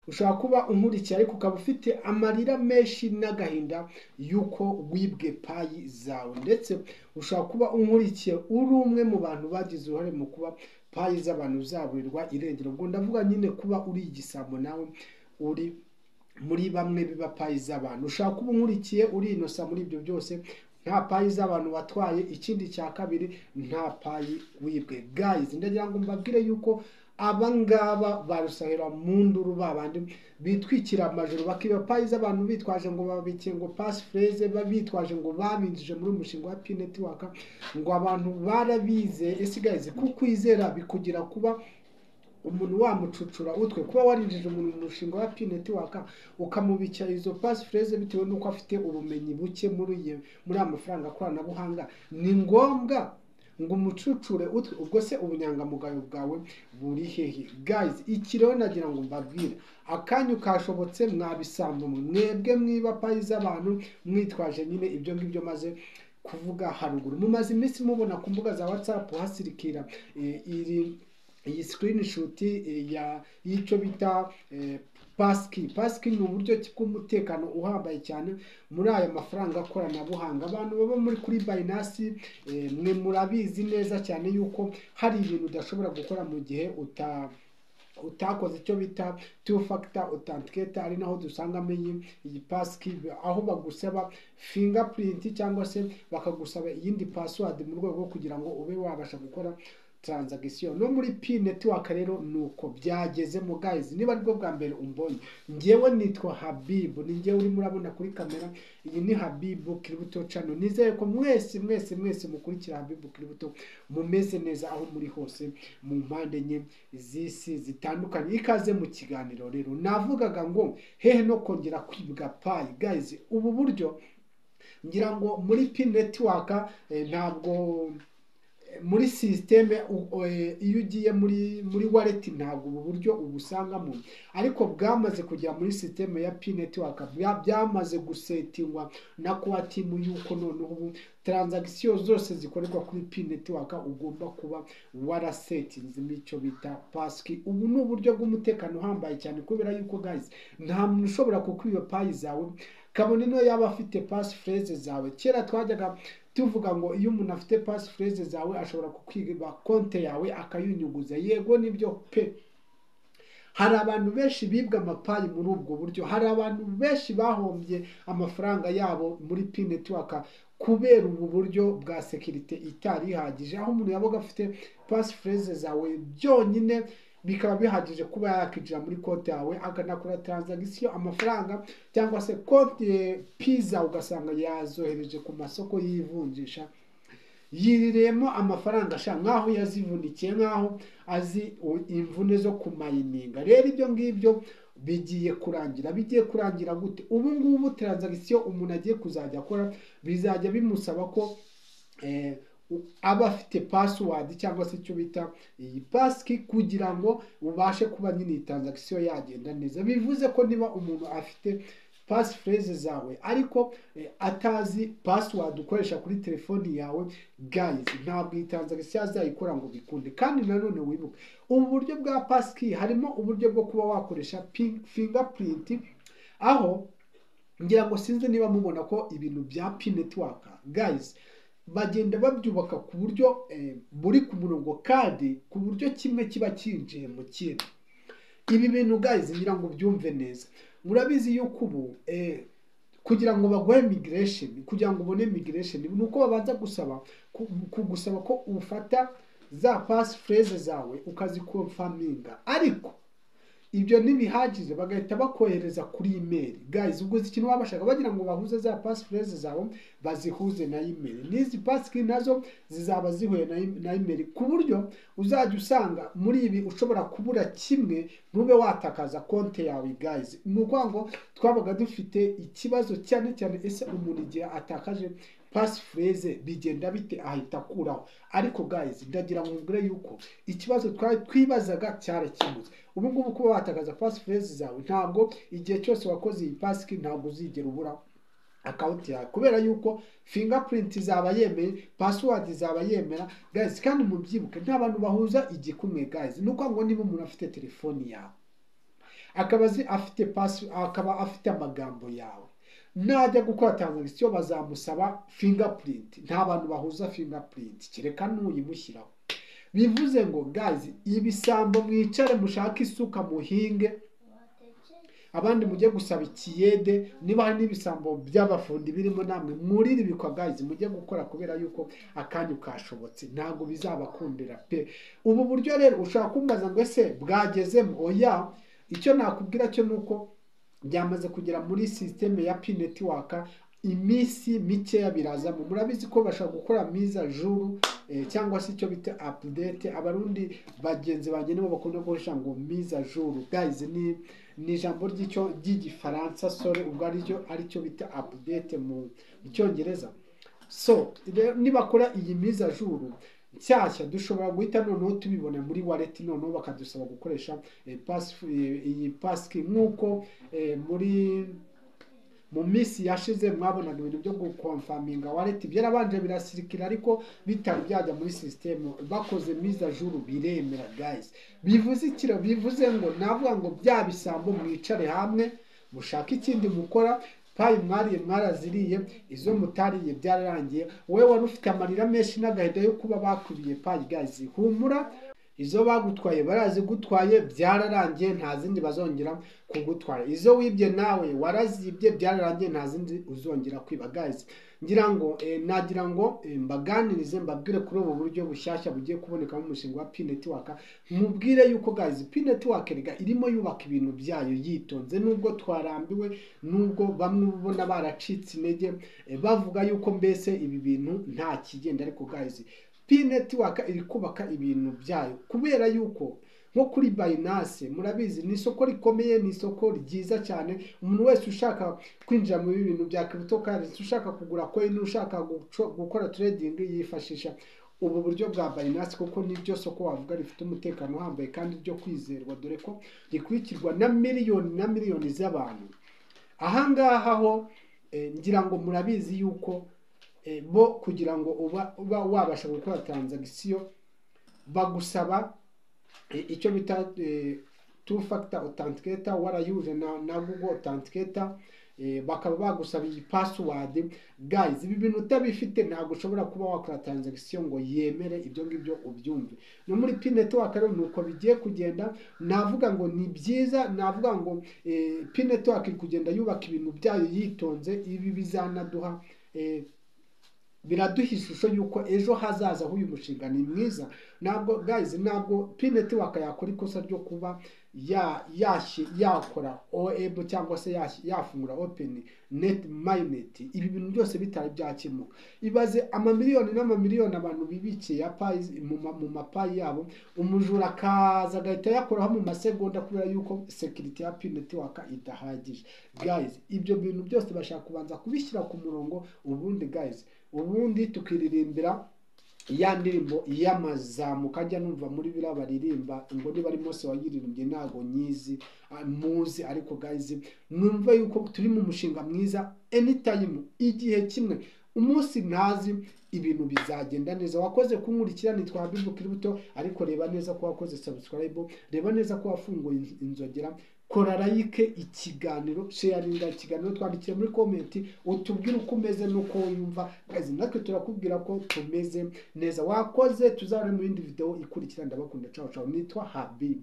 ushobora kuba unkurikiye ariko ukaba ufite amarira menshi n'agahinda yuko wibwe payi zawe, ndetse ushobora kuba unkurikiye uri umwe mu bantu bagize uruhare mu kuba payi z'abantu zaburirwa irengero. Ubwo ndavuga nyine kuba uri igisambo nawe uri muri bamwe biba payi z'abantu. Ushobora kuba unkurikiye uri inosa muri ibyo byose, nta payi z'abantu watwaye. Ikindi cya kabiri, nta payi wibwe. Guys, ndagira ngo mbabwire yuko abangaba barusahira mu nduru, babandi bitwikira amajoro bakiba payi z'abantu bitwaje ngo babikiye ngo passphrase, bitwaje ngo babinjije muri umushinga wa P Network, ngo abantu barabize. Ese guys, kukwizera bikugira kuba umuntu wamucucura utwe, kuba warinjije umuntu mu mushinga wa P Network ukamubikira izo passphrase bitewe nuko afite ubumenyi buke muri amafaranga koranabuhanga, ni ngombwa ngo umucucure utwe? Ubwo se ubunyangamugayo bwawe buri hehe? Guys, iki rero nagira ngo mbabwire, akanyu kashobotse mwabisambo mwebwe mwiba payi z'abantu mwitwaje nyine ibyo ngibyo maze kuvuga haruguru. Mumaze iminsi mubona ku mbuga za WhatsApp hasirikira iyi screenshot y'icyo bita Passki. Ni uburyo bw'umutekano uhambaye cyane muri aya mafaranga koranabuhanga. Abantu baba muri kuri Binance mwe murabizi neza cyane yuko hari ibintu udashobora gukora mu gihe utakoze icyo bita two factor authenticator, ari naho dusangamo iyi Passki, aho bagusaba fingerprint cyangwa se bakagusaba iyindi password mu rwego kugira ngo ube wabasha gukora transaction. No muri P Network rero nuko byageze mu guys. Niba aribwo bwa mbere umbonye, ngewe nitwa Habibu, ni ngewe uri murabona kuri kamera. Iyi ni Habibu Kiributo channel. Nizeye ko mwese mukurikira Habibu Kiributo mumeze neza aho muri hose mu mpande enye z'isi zitandukanye. Ikaze mu kiganiro rero. Navugaga ngo hehe no kongera kwibwa payi. Guys, ubu buryo ngira ngo muri P Network ntabwo muri systeme iyo ugiye muri wallet ntabwo ubu buryo ubusangamo, ariko bwamaze kujya muri systeme ya P Network, byamaze gusetingwa na kwa team yuko none ubu transaction zose zikorerwa kuri P Network ugomba kuba warasetinze icyo bita Passki. Ubu ni uburyo bw'umutekano uhambaye cyane, kubera yuko guys, nta muntu ushobora kukwiba payi zawe kabone no yaba afite passphrase zawe. Kera twajyaga tuvuga ngo iyo umuntu afite passphrase zawe ashobora kukwiba konte yawe akayunyuguza. Yego nibyo pe, hari abantu benshi bibwa amapayi muri ubwo buryo. Hari abantu benshi bahombye amafaranga yabo muri P Network kubera ubu buryo bwa security itari ihagije, aho umuntu yabaga afite passphrase zawe byonyine bikaba bihagije kuba yakijira muri konti yawe akanakora transaction amafaranga, cyangwa se konti pizza ugasanga yazohereje ku masoko y'ivunjisha yiremo amafaranga nkaho yazivunikiye, nkaho azi imvune zo kumayininga. Rero ibyo ngibyo bigiye kurangira gute? Ubu ngubu transaction umuntu agiye kuzajya akora bizajya bimusaba ko aba afite password cyangwa se icyo bita iyi Passki kugira ngo ubashe kuba nyine transaction yagenda neza. Bivuze ko niba umuntu afite passphrase zawe ariko atazi password ukoresha kuri telefoni yawe, guys, ntabwo iyi transaction azayikora ngo bikunde. Kandi nanone wibuke, ubu buryo bwa Passki harimo uburyo bwo kuba wakoresha fingerprint, aho ngira ngo sinzi niba mubona ko ibintu bya P Network guys bagenda babyubaka ku buryo buri ku murongo, kandi ku buryo kimwe kiba kinjiye mu kindi. Ibi bintu guys ngira ngo byumve neza. Murabizi yuko ubu kugira ngo baguhe migration, kugira ngo ubone migration nuko babanza kugusaba ko ufata za passphrase zawe ukazikonfaminga, ariko ibyo ntibihagije bagahita bakohereza kuri email. Guys, ubwo ikintu babashaka bagira ngo bahuze za passphrase zawe bazihuze na email. Nizi Passki nazo zizaba zihuye na email, ku buryo uzajya usanga muri ibi ushobora kubura kimwe ntube watakaza konte yawe. Guys, nuko ngo twabaga dufite ikibazo cyane cyane, ese umuntu igihe atakaje passphrase bigenda bite ahita akuraho. Ariko guys, ndagira ngo mbwire yuko ikibazo twibazaga cyarakemutse. Ubu ngubu kuba watakaza passphrase zawe, ntabwo igihe cyose wakoze iyi Passki ntabwo uzigera ubura account yawe, kubera yuko fingerprint zaba yemeye, password zaba yemera. Guys, kandi mubyibuke nta bantu bahuza igikumwe. Guys, nuko ngo niba umuntu afite telefoni yawe akaba afite amagambo yawe. Najya gukora transaction bazamusaba fingerprint, nta bantu bahuza fingerprint kereka n'uyimushyiraho. Bivuze ngo guys, ibisambo mwicare mushaka isuka muhinge, abandi mujye gusaba ikiyede, niba hari n'ibisambo by'abafundi birimo namwe muri bikwa guys mujye gukora, kubera yuko akanyu kashobotse ntago bizabakundira pe. Ubu buryo rero ushaka kumbaza ngo ese bwagezemo, oya, icyo nakubwira cyo nuko byamaze kugera muri systeme ya Pi Network, iminsi mikeya birazamo. Murabizi ko bashaka gukora mise à jour cyangwa se icyo bita update. Abarundi bagenzi banjye nibo bakunda gukoresha ngo mise à jour guys, ni ijambo ry'igifaransa sore, ubwo aricyo bita update mu cyongereza. So nibakora iyi mise à jour nshyashya, dushobora guhita noneho tubibona muri wallet, noneho bakadusaba gukoresha iyi passkey nk'uko mu minsi yashize mwabonaga ibintu byo gukonfaminga wallet byarabanje birasirikira, ariko bitari byajya muri system. Bakoze mise à jour biremera guys. Bivuze ngo navuga ngo bya bisambo mwicare hamwe mushaka ikindi mukora. Payi mwariye mwaraziriye, izo mutariye byararangiye. Wowe wari ufite amarira menshi n'agahinda yo kuba bakuriye payi guys, humura, izo bagutwaye barazigutwaye, byararangiye, nta zindi bazongera kugutwara. Izo wibye nawe warazibye, byararangiye, nta zindi uzongera kwiba guys. Nagira ngo mbaganirize, mbabwire kuri ubu buryo bushyashya bugiye kuboneka mu mushinga wa Pi Network. Mubwire yuko guys Pi Network irimo yubaka ibintu byayo yitonze, nubwo twarambiwe, nubwo bamwe ubona baracitse intege bavuga yuko mbese ibi bintu nta kigenda, ariko guys Pi Network iri kubaka ibintu byayo, kubera yuko nko kuri Binance murabizi ni isoko rikomeye, ni isoko ryiza cyane. Umuntu wese ushaka kwinjira mu bintu bya cryptocurrency, ushaka kugura coin, ushaka gukora trading, yifashisha ubu buryo bwa Binance, kuko nibyo soko wavuga rifite umutekano uhambaye kandi ryo kwizerwa, dore ko rikurikirwa na miliyoni z'abantu. Ahangaha ho ngira ngo murabizi yuko bo kugira ngo uba wabasha gukora transaction bagusaba icyo bita two factor authenticator, warayuje na Google Authenticator, bakaba bagusaba iyi password guys. Ibi bintu utabifite ntabwo ushobora kuba wakora transaction ngo yemere ibyo ngibyo ubyumve. No muri Pi Network rero nuko bigiye kugenda. Navuga ngo ni byiza, navuga ngo Pi Network kugenda yubaka ibintu byayo yitonze. Ibi bizanaduha biraduha ishusho yuko ejo hazaza h'uyu mushinga ni mwiza. Ntabwo guys, ntabwo Pi Network yakora ikosa ryo kuba yakora OEB cyangwa se yafungura open net mainnet, ibi bintu byose bitari byakemuka. Ibaze amamiliyoni n'amamiliyoni abantu bibikiye ya payi mu mapayi yabo, umujura akaza agahita yakoraho mu masegonda, kubera yuko security ya Pi Network idahagije guys. Ibyo bintu byose bashaka kubanza kubishyira ku murongo, ubundi tukiririmbira ya ndirimbo y'amazamuka ajya numva muri bira baririmba ngo niba ari Mose wayiririmbye ntago nyizi muzi, ariko guys numva yuko turi mu mushinga mwiza. Anytime, igihe kimwe, umunsi ntazi, ibintu bizagenda neza. Wakoze kunkurikira, nitwa Habibu Crypto, ariko reba neza ko wakoze subscribe, reba neza ko wafunguye inzogera, kora like ikiganiro, sharinga ikiganiro, twandikire muri comment utubwire uko umeze nuko yumva guys, natwe turakubwira ko tumeze neza. Wakoze, tuzabone mu yindi video ikurikira. Ndabakunda, ciao ciao, nitwa Habibu.